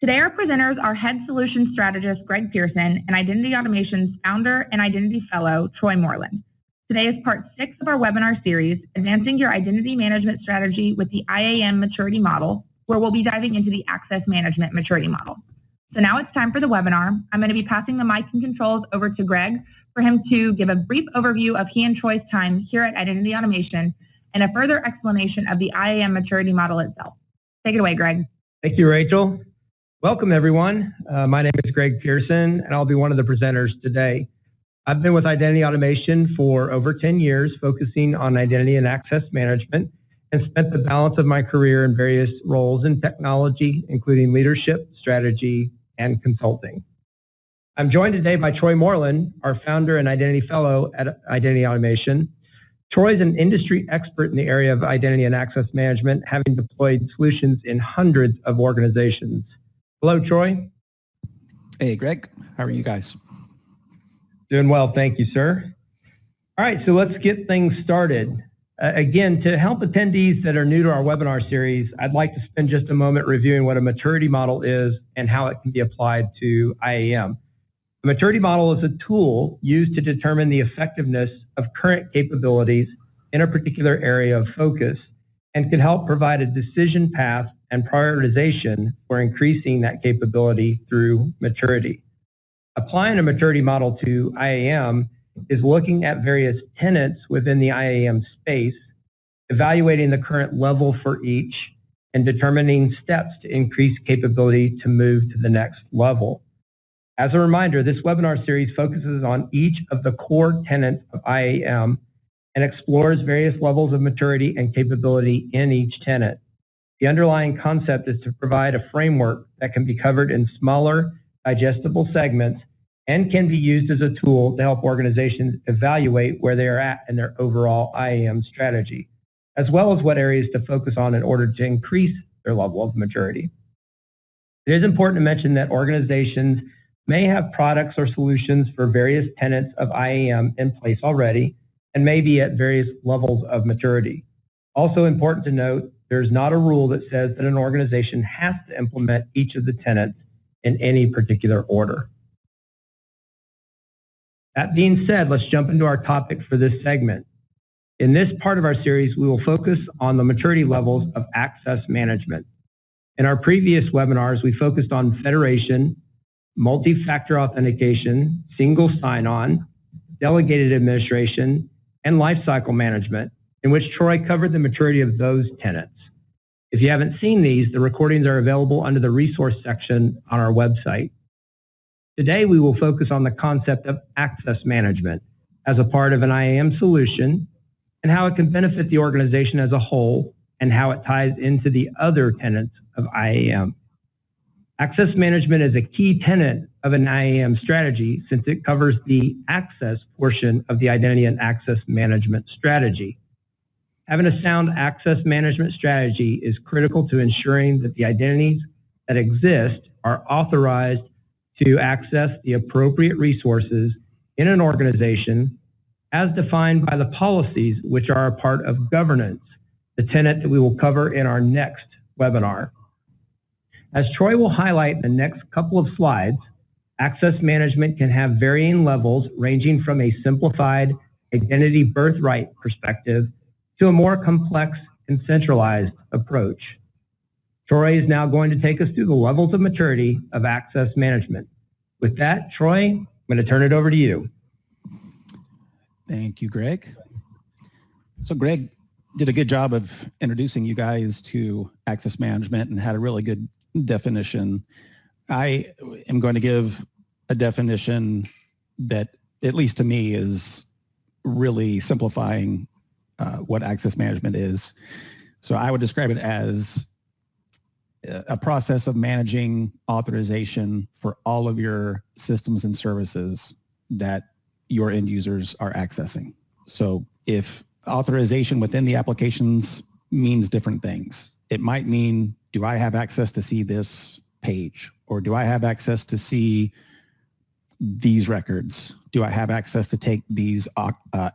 Today, our presenters are Head Solutions Strategist Greg Pearson and Identity Automation's founder and Identity Fellow, Troy Moreland. Today is part 6 of our webinar series, Advancing Your Identity Management Strategy with the IAM Maturity Model, where we'll be diving into the Access Management Maturity Model. So now it's time for the webinar. I'm going to be passing the mic and controls over to Greg for him to give a brief overview of he and Troy's time here at Identity Automation and a further explanation of the IAM Maturity Model itself. Take it away, Greg. Thank you, Rachel. Welcome, everyone. My name is Greg Pearson, and I'll be one of the presenters today. I've been with Identity Automation for over 10 years, focusing on identity and access management, and spent the balance of my career in various roles in technology, including leadership, strategy, and consulting. I'm joined today by Troy Moreland, our founder and Identity Fellow at Identity Automation. Troy is an industry expert in the area of identity and access management, having deployed solutions in hundreds of organizations. Hello, Troy. Hey, Greg. How are you guys? Doing well, thank you, sir. All right, so let's get things started. Again, to help attendees that are new to our webinar series, I'd like to spend just a moment reviewing what a maturity model is and how it can be applied to IAM. A maturity model is a tool used to determine the effectiveness of current capabilities in a particular area of focus and can help provide a decision path and prioritization for increasing that capability through maturity. Applying a maturity model to IAM is looking at various tenants within the IAM space, evaluating the current level for each, and determining steps to increase capability to move to the next level. As a reminder, this webinar series focuses on each of the core tenants of IAM and explores various levels of maturity and capability in each tenant. The underlying concept is to provide a framework that can be covered in smaller, digestible segments and can be used as a tool to help organizations evaluate where they are at in their overall IAM strategy, as well as what areas to focus on in order to increase their level of maturity. It is important to mention that organizations may have products or solutions for various tenets of IAM in place already and may be at various levels of maturity. Also important to note, there's not a rule that says that an organization has to implement each of the tenets in any particular order. That being said, let's jump into our topic for this segment. In this part of our series, we will focus on the maturity levels of access management. In our previous webinars, we focused on federation, multi-factor authentication, single sign-on, delegated administration, and lifecycle management, in which Troy covered the maturity of those tenets. If you haven't seen these, the recordings are available under the resource section on our website. Today, we will focus on the concept of access management as a part of an IAM solution and how it can benefit the organization as a whole and how it ties into the other tenets of IAM. Access management is a key tenet of an IAM strategy since it covers the access portion of the identity and access management strategy. Having a sound access management strategy is critical to ensuring that the identities that exist are authorized to access the appropriate resources in an organization as defined by the policies which are a part of governance, the tenet that we will cover in our next webinar. As Troy will highlight in the next couple of slides, access management can have varying levels ranging from a simplified identity birthright perspective to a more complex and centralized approach. Troy is now going to take us through the levels of maturity of access management. With that, Troy, I'm going to turn it over to you. Thank you, Greg. So Greg did a good job of introducing you guys to access management and had a really good definition. I am going to give a definition that, at least to me, is really simplifying what access management is. So I would describe it as a process of managing authorization for all of your systems and services that your end users are accessing. So if authorization within the applications means different things, it might mean, do I have access to see this page? Or do I have access to see these records? Do I have access to take these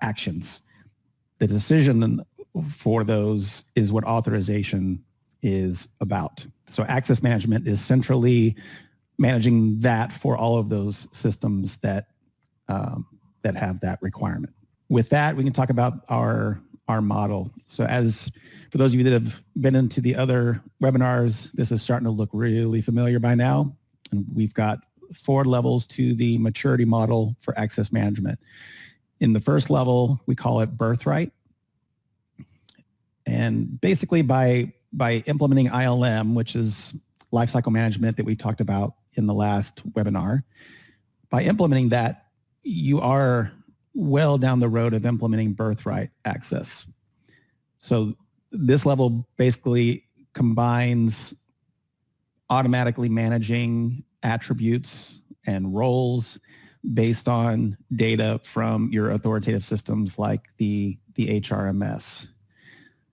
actions? The decision for those is what authorization is about. So access management is centrally managing that for all of those systems that that have that requirement. With that, we can talk about our model. So as for those of you that have been into the other webinars, this is starting to look really familiar by now. And we've got 4 levels to the maturity model for access management. In the first level, we call it birthright. And basically by implementing ILM, which is lifecycle management that we talked about in the last webinar, by implementing that, you are well down the road of implementing birthright access. So this level basically combines automatically managing attributes and roles based on data from your authoritative systems like the HRMS.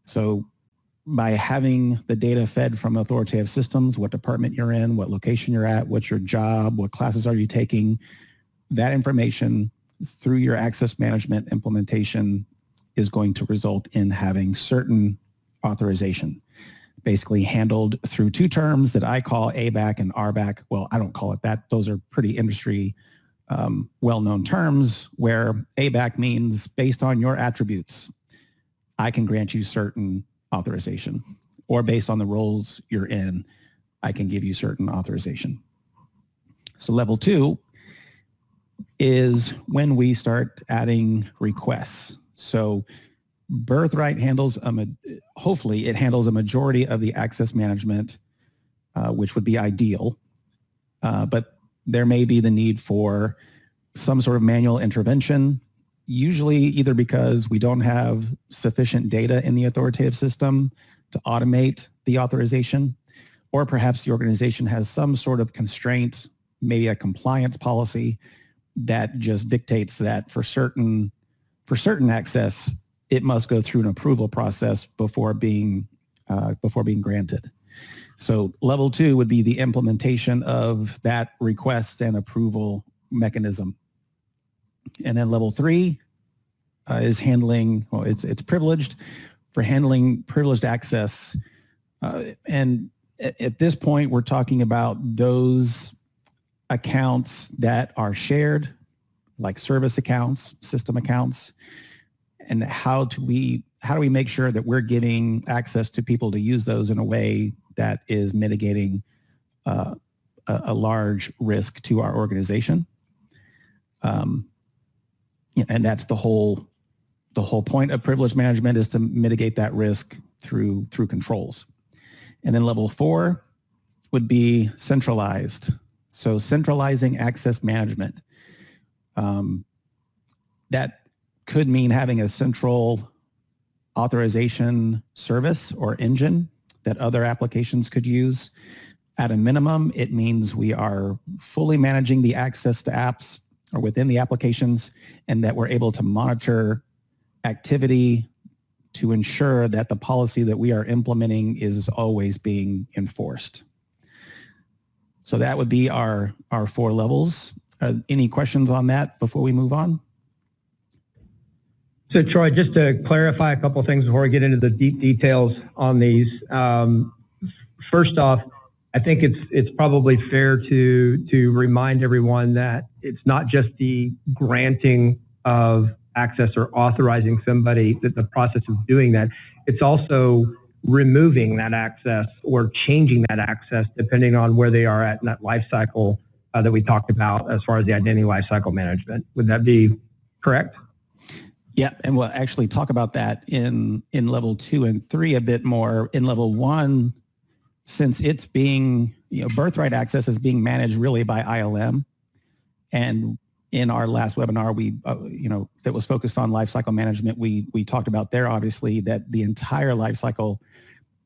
So by having the data fed from authoritative systems, what department you're in, what location you're at, what's your job, what classes are you taking, that information through your access management implementation is going to result in having certain authorization, basically handled through 2 terms that I call ABAC and RBAC. Well, I don't call it that. Those are pretty industry well-known terms, where ABAC means based on your attributes, I can grant you certain authorization, or based on the roles you're in, I can give you certain authorization. So level 2 is when we start adding requests. So birthright handles, hopefully it handles a majority of the access management, which would be ideal, but there may be the need for some sort of manual intervention, usually either because we don't have sufficient data in the authoritative system to automate the authorization, or perhaps the organization has some sort of constraint, maybe a compliance policy that just dictates that for certain access, it must go through an approval process before being granted. So level 2 would be the implementation of that request and approval mechanism. And then level 3 is handling, well, it's privileged, for handling privileged access. And at this point, we're talking about those accounts that are shared, like service accounts, system accounts, and how do we make sure that we're giving access to people to use those in a way that is mitigating a large risk to our organization. And that's the whole point of privilege management, is to mitigate that risk through controls. And then level 4 would be centralized. So centralizing access management. That could mean having a central authorization service or engine that other applications could use. At a minimum, it means we are fully managing the access to apps or within the applications, and that we're able to monitor activity to ensure that the policy that we are implementing is always being enforced. So that would be our 4 levels. Any questions on that before we move on? So Troy, just to clarify a couple of things before we get into the deep details on these. First off, I think it's probably fair to remind everyone that it's not just the granting of access or authorizing somebody, that the process of doing that, it's also removing that access or changing that access depending on where they are at in that life cycle that we talked about as far as the identity lifecycle management. Would that be correct? Yeah, and we'll actually talk about that in level 2 and 3 a bit more. In level 1, since it's being, birthright access is being managed really by ILM, and in our last webinar, we, that was focused on lifecycle management, we talked about there, obviously, that the entire lifecycle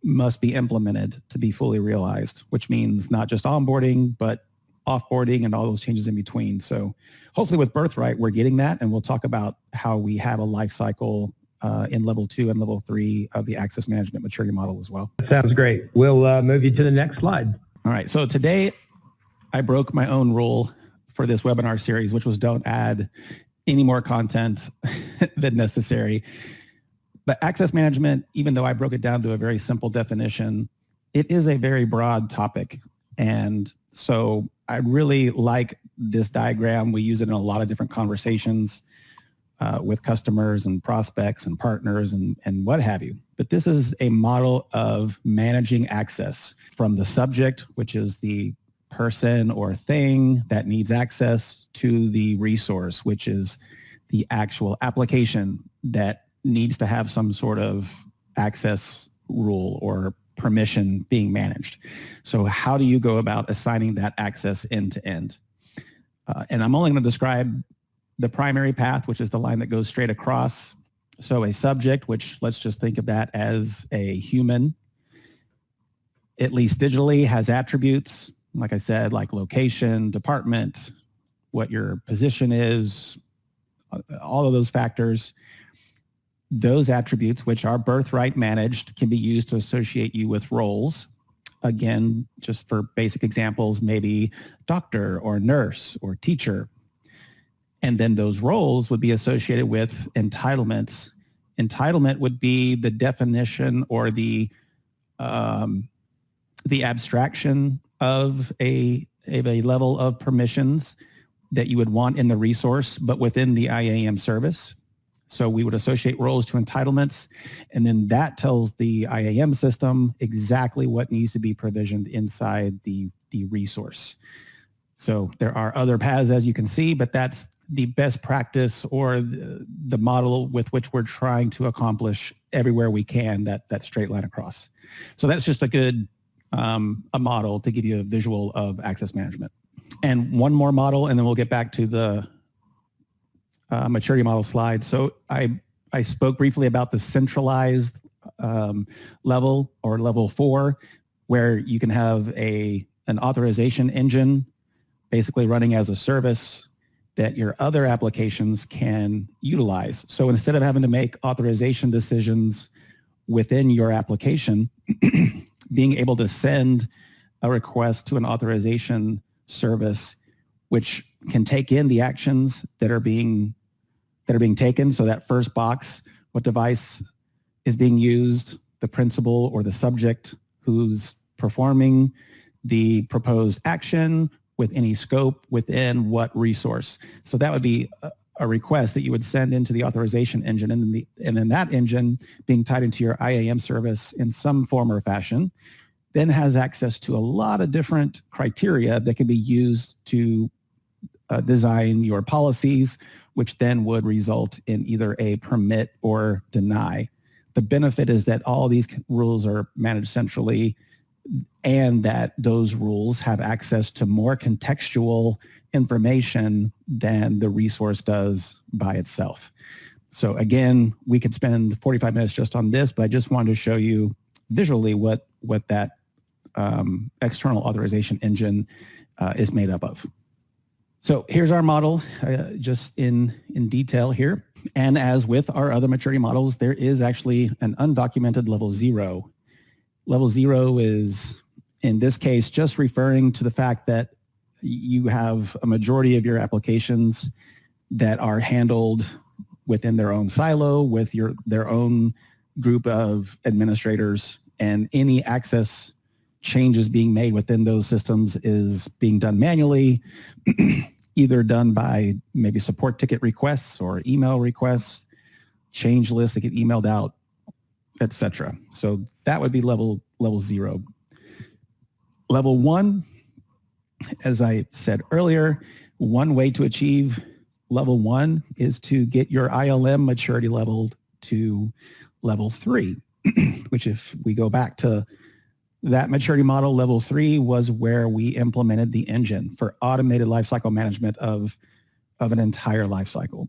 must be implemented to be fully realized, which means not just onboarding, but offboarding and all those changes in between. So hopefully with birthright, we're getting that, and we'll talk about how we have a lifecycle in level 2 and level 3 of the access management maturity model as well. Sounds great. We'll move you to the next slide. All right, so today I broke my own rule for this webinar series, which was don't add any more content than necessary. But access management, even though I broke it down to a very simple definition, it is a very broad topic. And so I really like this diagram. We use it in a lot of different conversations with customers and prospects and partners and what have you. But this is a model of managing access from the subject, which is the person or thing that needs access, to the resource, which is the actual application that needs to have some sort of access rule or permission being managed. So how do you go about assigning that access end to end? And I'm only going to describe the primary path, which is the line that goes straight across. So a subject, which let's just think of that as a human, at least digitally, has attributes, like I said, like location, department, what your position is, all of those factors. Those attributes, which are birthright managed, can be used to associate you with roles. Again, just for basic examples, maybe doctor or nurse or teacher. And then those roles would be associated with entitlements. Entitlement would be the definition or the abstraction of a level of permissions that you would want in the resource, but within the IAM service. So we would associate roles to entitlements, and then that tells the IAM system exactly what needs to be provisioned inside the resource. So there are other paths, as you can see, but that's the best practice or the model with which we're trying to accomplish everywhere we can that straight line across. So that's just a good a model to give you a visual of access management. And one more model, and then we'll get back to the maturity model slide. So I spoke briefly about the centralized level or level 4, where you can have an authorization engine basically running as a service that your other applications can utilize. So instead of having to make authorization decisions within your application, being able to send a request to an authorization service, which can take in the actions that are being taken. So that first box, what device is being used, the principal or the subject who's performing the proposed action, with any scope within what resource. So that would be a request that you would send into the authorization engine, and then that engine being tied into your IAM service in some form or fashion, then has access to a lot of different criteria that can be used to design your policies, which then would result in either a permit or deny. The benefit is that all these rules are managed centrally, and that those rules have access to more contextual information than the resource does by itself. So again, we could spend 45 minutes just on this, but I just wanted to show you visually what that external authorization engine is made up of. So here's our model, just in detail here. And as with our other maturity models, there is actually an undocumented level 0. Level 0 is, in this case, just referring to the fact that you have a majority of your applications that are handled within their own silo with their own group of administrators, and any access changes being made within those systems is being done manually, either done by maybe support ticket requests or email requests, change lists that get emailed out, etc. So that would be level 0. Level 1, as I said earlier, one way to achieve level 1 is to get your ILM maturity level to level 3, which, if we go back to that maturity model, level 3 was where we implemented the engine for automated lifecycle management of an entire lifecycle.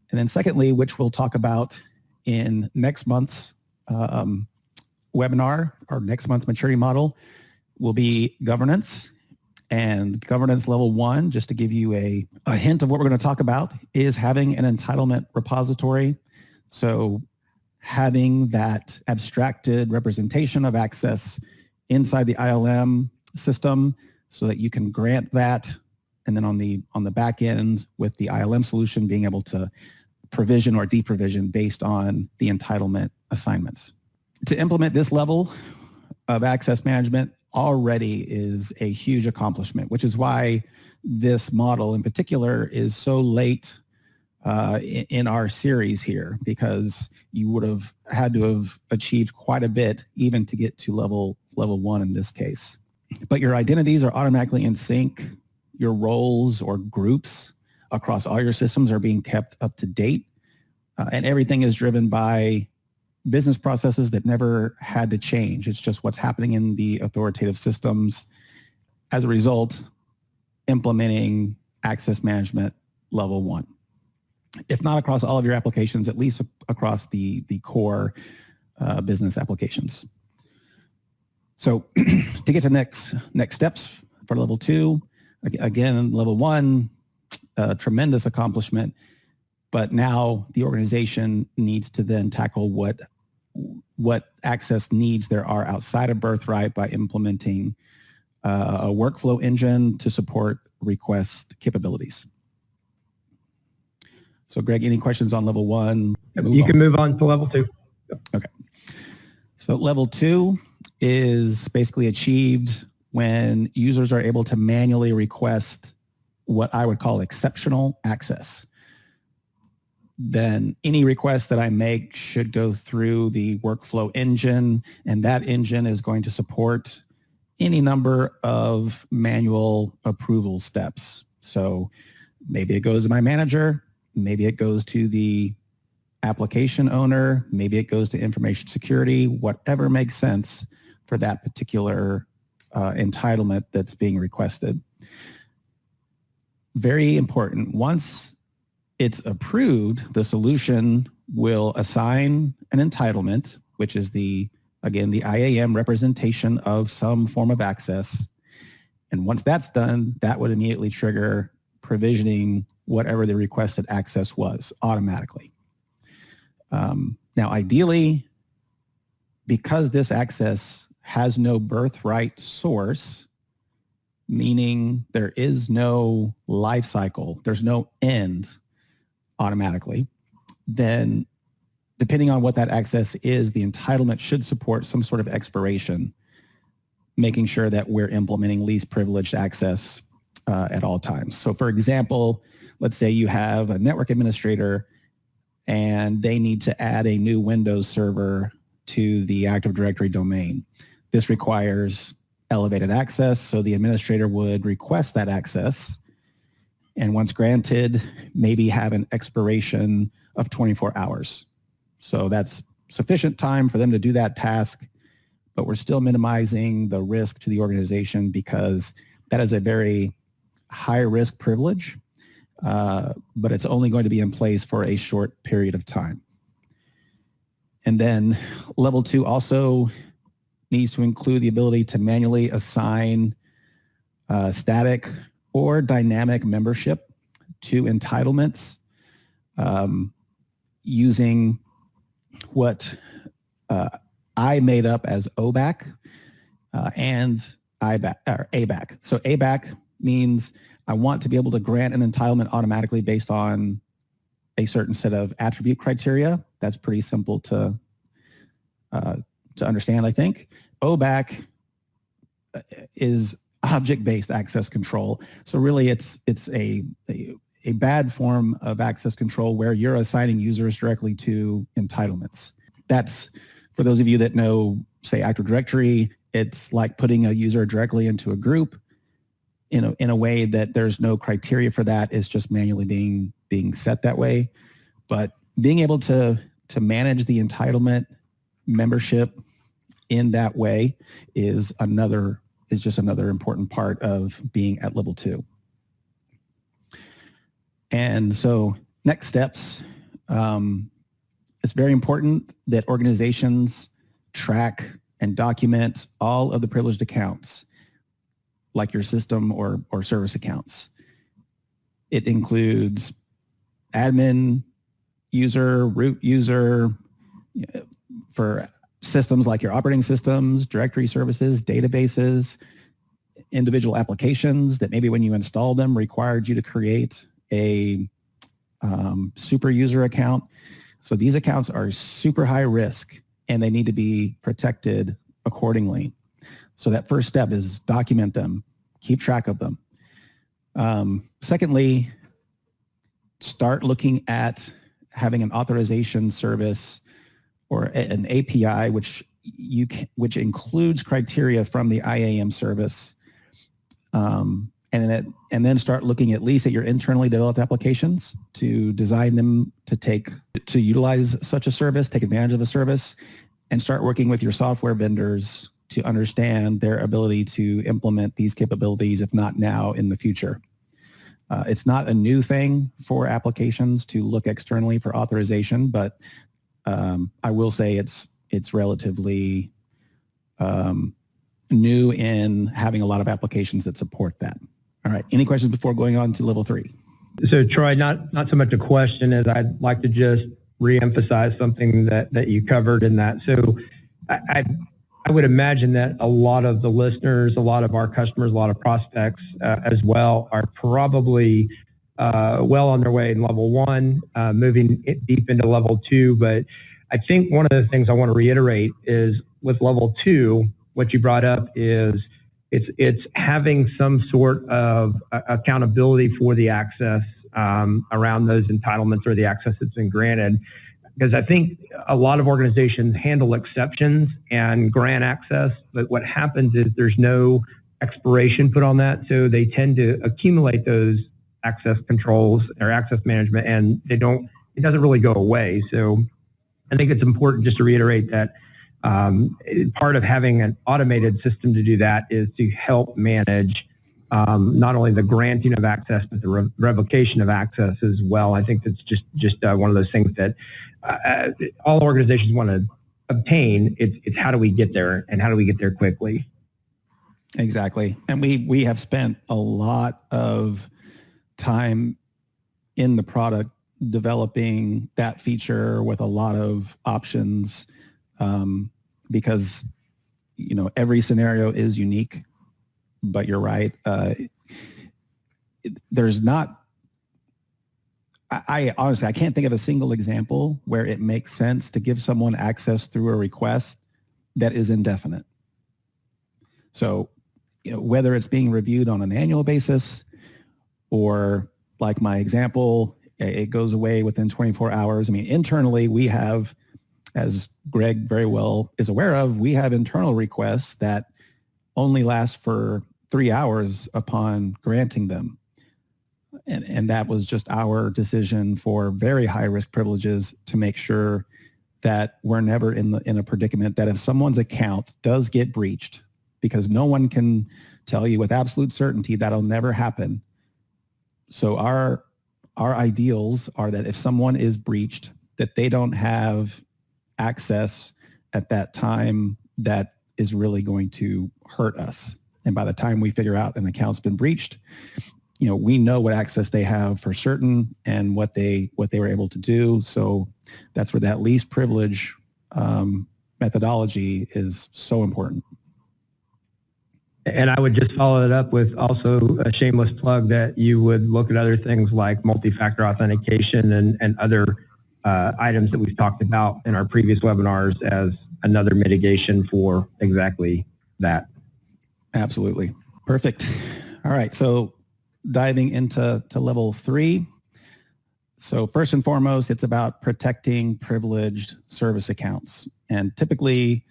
And then secondly, which we'll talk about in next month's webinar, our next month's maturity model, will be governance. And governance level 1, just to give you a hint of what we're going to talk about, is having an entitlement repository. So having that abstracted representation of access inside the ILM system so that you can grant that, and then on the back end with the ILM solution being able to provision or deprovision based on the entitlement assignments. To implement this level, of access management already is a huge accomplishment, which is why this model in particular is so late in our series here, because you would have had to have achieved quite a bit even to get to level 1 in this case. But your identities are automatically in sync. Your roles or groups across all your systems are being kept up to date. And everything is driven by business processes that never had to change. It's just what's happening in the authoritative systems. As a result, implementing access management level 1. If not across all of your applications, at least across the core business applications. So to get to next steps for level 2, again, level 1, tremendous accomplishment, but now the organization needs to then tackle what access needs there are outside of Birthright by implementing a workflow engine to support request capabilities. So Greg, any questions on level 1? You can move on to level 2. Okay. So level 2 is basically achieved when users are able to manually request what I would call exceptional access. Then any request that I make should go through the workflow engine, and that engine is going to support any number of manual approval steps. So maybe it goes to my manager, maybe it goes to the application owner, maybe it goes to information security, whatever makes sense for that particular entitlement that's being requested. Very important. Once it's approved, the solution will assign an entitlement, which is again, the IAM representation of some form of access. And once that's done, that would immediately trigger provisioning whatever the requested access was automatically. Now, ideally, because this access has no birthright source, meaning there is no life cycle, there's no end automatically, then depending on what that access is, the entitlement should support some sort of expiration, making sure that we're implementing least privileged access at all times. So for example, let's say you have a network administrator and they need to add a new Windows server to the Active Directory domain. This requires elevated access, so the administrator would request that access, and once granted, maybe have an expiration of 24 hours. So that's sufficient time for them to do that task, but we're still minimizing the risk to the organization because that is a very high risk privilege, but it's only going to be in place for a short period of time. And then level 2 also needs to include the ability to manually assign static or dynamic membership to entitlements using what I made up as OBAC and ABAC. So ABAC means I want to be able to grant an entitlement automatically based on a certain set of attribute criteria. That's pretty simple to understand, I think. OBAC is object-based access control. So really it's a bad form of access control where you're assigning users directly to entitlements. That's, for those of you that know, say, Active Directory, it's like putting a user directly into a group in a way that there's no criteria for that. It's just manually being set that way. But being able to manage the entitlement membership in that way is just another important part of being at level 2. And so next steps, it's very important that organizations track and document all of the privileged accounts, like your system or service accounts. It includes admin user, root user, for systems like your operating systems, directory services, databases, individual applications that maybe when you install them required you to create a super user account. So these accounts are super high risk and they need to be protected accordingly. So that first step is document them, keep track of them. Secondly, start looking at having an authorization service or an API which includes criteria from the IAM service, and then start looking at least at your internally developed applications to design them to utilize such a service, take advantage of a service, and start working with your software vendors to understand their ability to implement these capabilities, if not now, in the future. It's not a new thing for applications to look externally for authorization, but I will say it's relatively new in having a lot of applications that support that. All right, any questions before going on to level 3? So Troy, not so much a question as I'd like to just reemphasize something that you covered in that. So I would imagine that a lot of the listeners, a lot of our customers, a lot of prospects as well are probably well on their way in level 1, moving deep into level 2. But I think one of the things I want to reiterate is with level 2, what you brought up is it's having some sort of accountability for the access around those entitlements or the access that's been granted. Because I think a lot of organizations handle exceptions and grant access, but what happens is there's no expiration put on that, so they tend to accumulate those access controls or access management, and it doesn't really go away. So I think it's important just to reiterate that part of having an automated system to do that is to help manage not only the granting of access, but the revocation of access as well. I think that's just one of those things that all organizations want to obtain. It's how do we get there, and how do we get there quickly? Exactly. And we have spent a lot of time in the product developing that feature with a lot of options, because every scenario is unique. But you're right. There's not. I honestly, I can't think of a single example where it makes sense to give someone access through a request that is indefinite. So, whether it's being reviewed on an annual basis, or like my example, it goes away within 24 hours. I mean, internally we have, as Greg very well is aware of, we have internal requests that only last for 3 hours upon granting them. And that was just our decision for very high risk privileges to make sure that we're never in a predicament that if someone's account does get breached, because no one can tell you with absolute certainty that'll never happen. So our ideals are that if someone is breached, that they don't have access at that time that is really going to hurt us. And by the time we figure out an account's been breached, we know what access they have for certain and what they were able to do. So that's where that least privilege methodology is so important. And I would just follow it up with also a shameless plug that you would look at other things like multi-factor authentication and other items that we've talked about in our previous webinars as another mitigation for exactly that. Absolutely. Perfect. All right. So diving into level 3. So first and foremost, it's about protecting privileged service accounts. And typically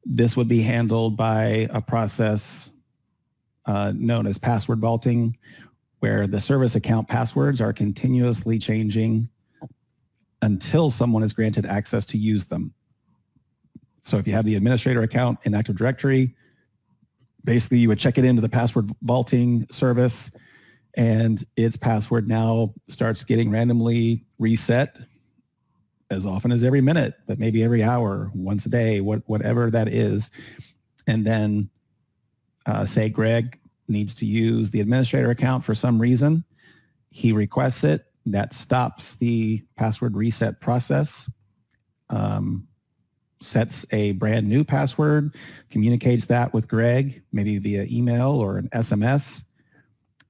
this would be handled by a process known as password vaulting, where the service account passwords are continuously changing until someone is granted access to use them. So if you have the administrator account in Active Directory, basically you would check it into the password vaulting service, and its password now starts getting randomly reset as often as every minute, but maybe every hour, once a day, whatever that is. And then say Greg needs to use the administrator account for some reason. He requests it. That stops the password reset process, sets a brand new password, communicates that with Greg, maybe via email or an SMS,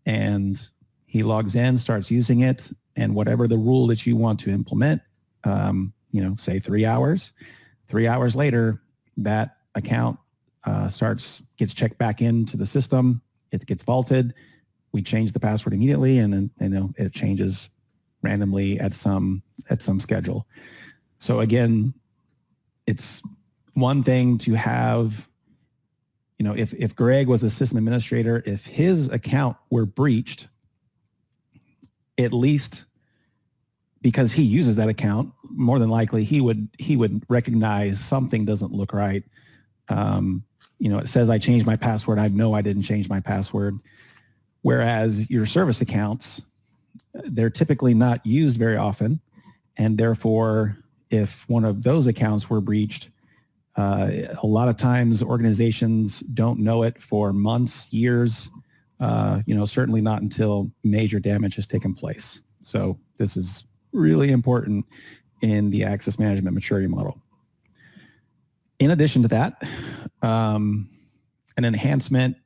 and he logs in, starts using it, and whatever the rule that you want to implement, say 3 hours. 3 hours later, that account gets checked back into the system. It gets vaulted. We change the password immediately, and then it changes randomly at some schedule. So again, it's one thing to have, if Greg was a system administrator, if his account were breached, at least because he uses that account, more than likely he would recognize something doesn't look right. It says I changed my password. I know I didn't change my password. Whereas your service accounts, they're typically not used very often. And therefore, if one of those accounts were breached, a lot of times organizations don't know it for months, years, certainly not until major damage has taken place. So this is really important in the access management maturity model. In addition to that, an enhancement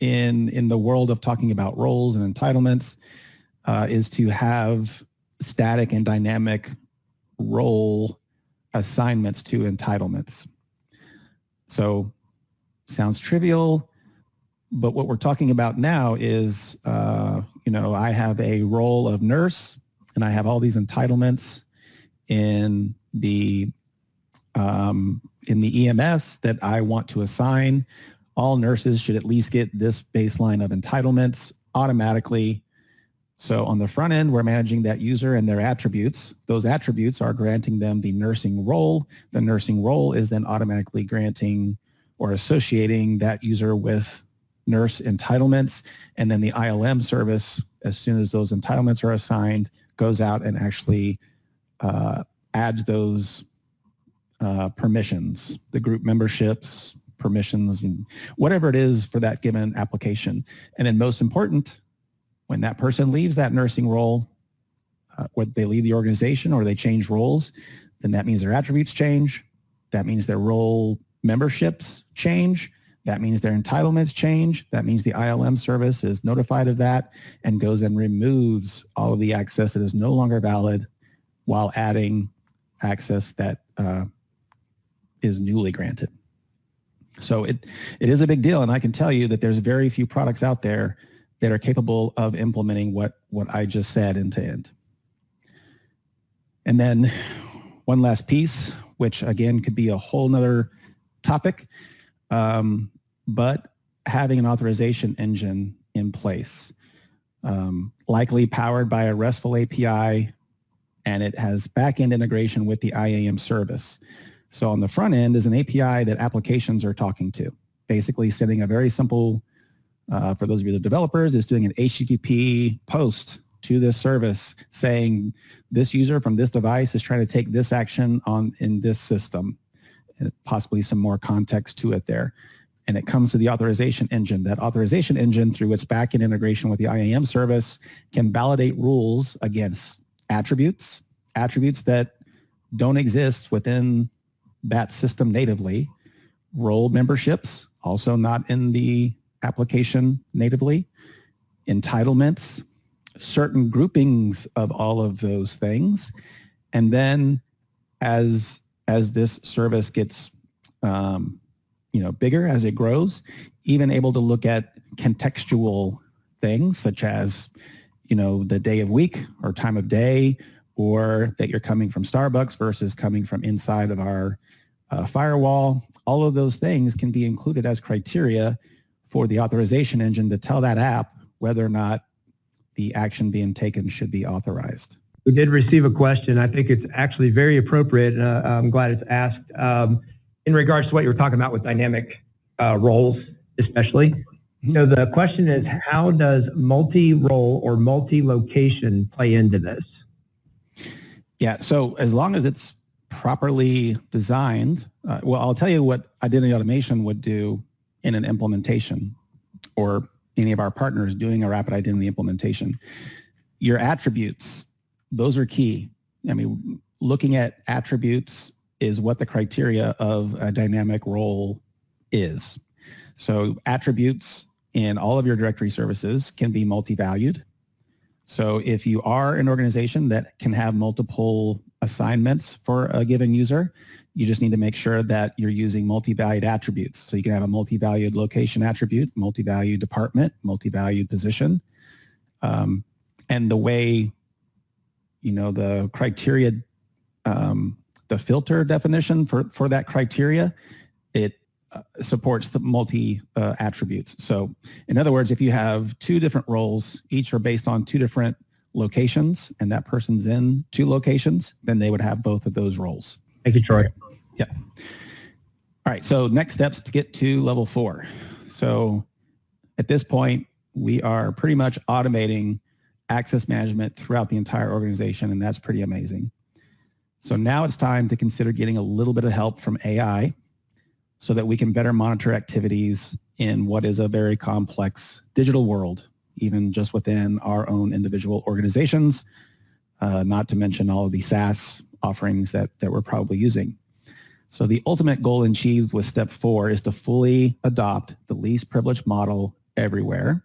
in the world of talking about roles and entitlements is to have static and dynamic role assignments to entitlements. So sounds trivial, but what we're talking about now is, I have a role of nurse and I have all these entitlements in the EMS that I want to assign. All nurses should at least get this baseline of entitlements automatically. So on the front end, we're managing that user and their attributes. Those attributes are granting them the nursing role. The nursing role is then automatically granting or associating that user with nurse entitlements. And then the ILM service, as soon as those entitlements are assigned, goes out and actually adds those permissions, the group memberships, permissions, and whatever it is for that given application. And then most important, when that person leaves that nursing role, whether they leave the organization or they change roles, then that means their attributes change. That means their role memberships change. That means their entitlements change. That means the ILM service is notified of that and goes and removes all of the access that is no longer valid while adding access that is newly granted. So it is a big deal, and I can tell you that there's very few products out there that are capable of implementing what I just said end to end. And then one last piece, which again could be a whole nother topic, but having an authorization engine in place, likely powered by a RESTful API, and it has back-end integration with the IAM service. So on the front end is an API that applications are talking to, basically sending a very simple, for those of you that are developers, is doing an HTTP post to this service saying this user from this device is trying to take this action in this system, and possibly some more context to it there. And it comes to the authorization engine. That authorization engine, through its backend integration with the IAM service, can validate rules against attributes that don't exist within that system natively, role memberships, also not in the application natively, entitlements, certain groupings of all of those things. And then as this service gets bigger, as it grows, even able to look at contextual things such as the day of week or time of day, or that you're coming from Starbucks versus coming from inside of our firewall. All of those things can be included as criteria for the authorization engine to tell that app whether or not the action being taken should be authorized. We did receive a question. I think it's actually very appropriate, and I'm glad it's asked. In regards to what you were talking about with dynamic roles, especially, the question is, how does multi-role or multi-location play into this? Yeah, so as long as it's properly designed, well, I'll tell you what identity automation would do in an implementation, or any of our partners doing a rapid identity implementation. Your attributes, those are key. I mean, looking at attributes is what the criteria of a dynamic role is. So attributes in all of your directory services can be multi-valued. So if you are an organization that can have multiple assignments for a given user. You just need to make sure that you're using multi-valued attributes. So you can have a multi-valued location attribute, multi-valued department, multi-valued position. And the way, the criteria, the filter definition for that criteria, it supports the multi attributes. So in other words, if you have two different roles, each are based on two different locations, and that person's in two locations, then they would have both of those roles. Thank you, Troy. Yeah. All right, so next steps to get to level 4. So at this point, we are pretty much automating access management throughout the entire organization, and that's pretty amazing. So now it's time to consider getting a little bit of help from AI so that we can better monitor activities in what is a very complex digital world, even just within our own individual organizations, not to mention all of the SaaS offerings that we're probably using. So the ultimate goal achieved with step 4 is to fully adopt the least privileged model everywhere.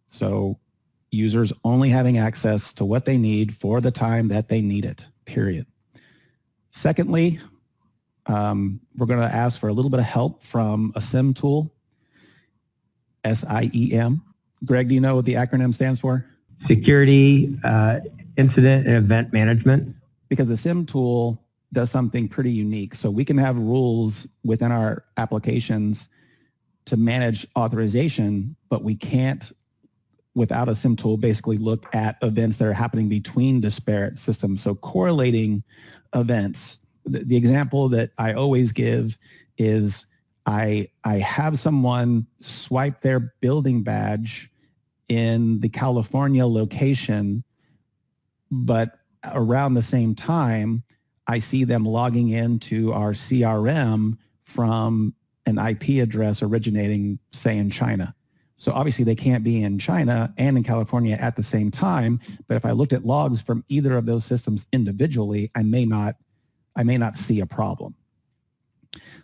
So users only having access to what they need for the time that they need it, period. Secondly, we're going to ask for a little bit of help from a SIEM tool, SIEM. Greg, do you know what the acronym stands for? Security, Incident and Event Management. Because the SIEM tool does something pretty unique. So we can have rules within our applications to manage authorization, but we can't, without a SIEM tool, basically look at events that are happening between disparate systems. So correlating events. The example that I always give is I have someone swipe their building badge in the California location, but around the same time, I see them logging into our CRM from an IP address originating, say, in China. So obviously they can't be in China and in California at the same time, but if I looked at logs from either of those systems individually, I may not see a problem.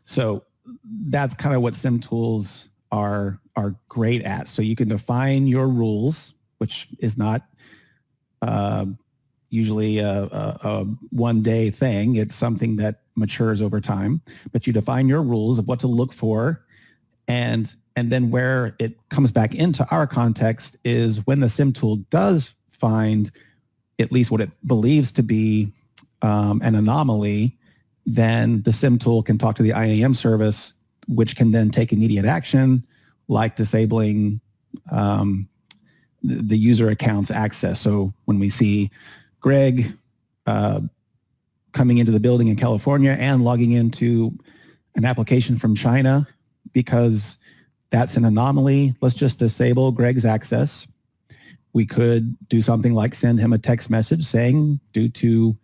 So that's kind of what SIEM tools are great at. So you can define your rules, which is not usually a one-day thing. It's something that matures over time. But you define your rules of what to look for, and then where it comes back into our context is when the SIEM tool does find at least what it believes to be an anomaly, then the SIEM tool can talk to the IAM service, which can then take immediate action, like disabling the user account's access. So when we see Greg coming into the building in California and logging into an application from China, because that's an anomaly, let's just disable Greg's access. We could do something like send him a text message saying, due to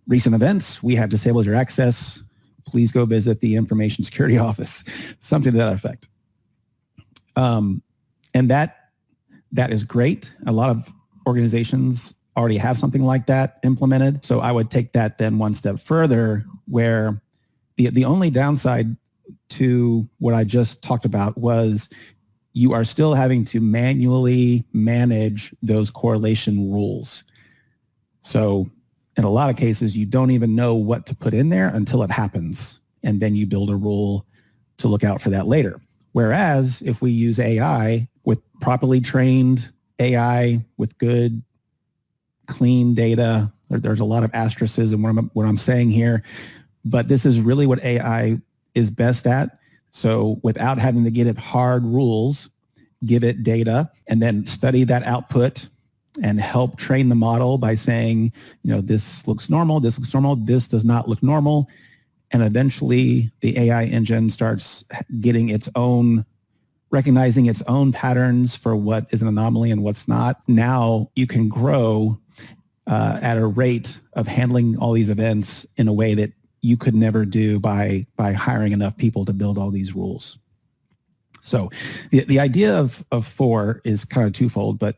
recent events, we have disabled your access. Please go visit the Information Security Office, something to that effect. And that is great. A lot of organizations already have something like that implemented. So I would take that then one step further, where the only downside to what I just talked about was you are still having to manually manage those correlation rules. So in a lot of cases, you don't even know what to put in there until it happens. And then you build a rule to look out for that later. Whereas if we use AI with properly trained AI with good, clean data, there's a lot of asterisks in what I'm saying here, but this is really what AI is best at. So without having to give it hard rules, give it data and then study that output and help train the model by saying, this looks normal, this does not look normal. And eventually the AI engine starts getting recognizing its own patterns for what is an anomaly and what's not. Now you can grow at a rate of handling all these events in a way that you could never do by hiring enough people to build all these rules. So the idea of 4 is kind of twofold, but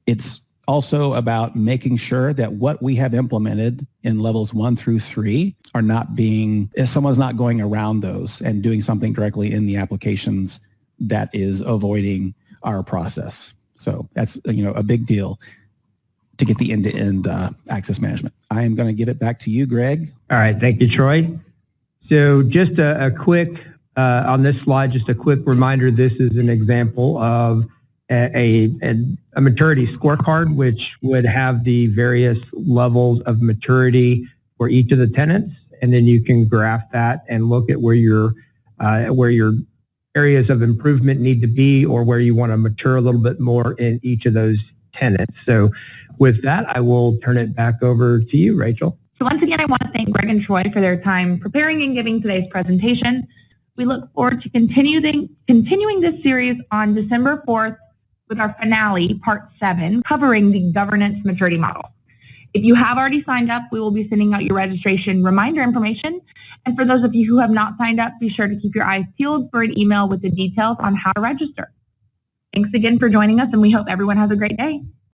it's also about making sure that what we have implemented in levels 1 through 3 are not if someone's not going around those and doing something directly in the applications that is avoiding our process. So that's a big deal. to get the end-to-end access management. I am going to give it back to you, Greg. All right, thank you, Troy. So just a quick, on this slide, just a quick reminder, this is an example of a maturity scorecard, which would have the various levels of maturity for each of the tenants, and then you can graph that and look at where your areas of improvement need to be, or where you want to mature a little bit more in each of those tenants. So with that, I will turn it back over to you, Rachel. So once again, I want to thank Greg and Troy for their time preparing and giving today's presentation. We look forward to continuing this series on December 4th with our finale, Part 7, covering the governance maturity model. If you have already signed up, we will be sending out your registration reminder information. And for those of you who have not signed up, be sure to keep your eyes peeled for an email with the details on how to register. Thanks again for joining us, and we hope everyone has a great day.